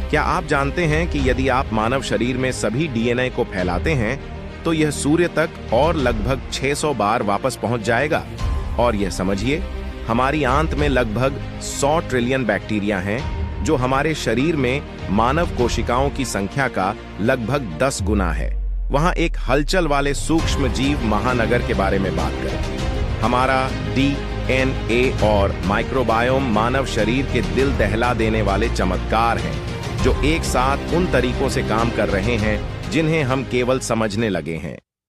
क्या आप जानते हैं कि यदि आप मानव शरीर में सभी डीएनए को फैलाते हैं तो यह सूर्य तक और लगभग 600 बार वापस पहुंच जाएगा? और यह समझिए, हमारी आंत में लगभग 100 ट्रिलियन बैक्टीरिया हैं, जो हमारे शरीर में मानव कोशिकाओं की संख्या का लगभग 10 गुना है। वहां एक हलचल वाले सूक्ष्म जीव महानगर के बारे में बात करें। हमारा डीएनए और माइक्रोबायोम मानव शरीर के दिल दहला देने वाले चमत्कार हैं, जो एक साथ उन तरीकों से काम कर रहे हैं जिन्हें हम केवल समझने लगे हैं।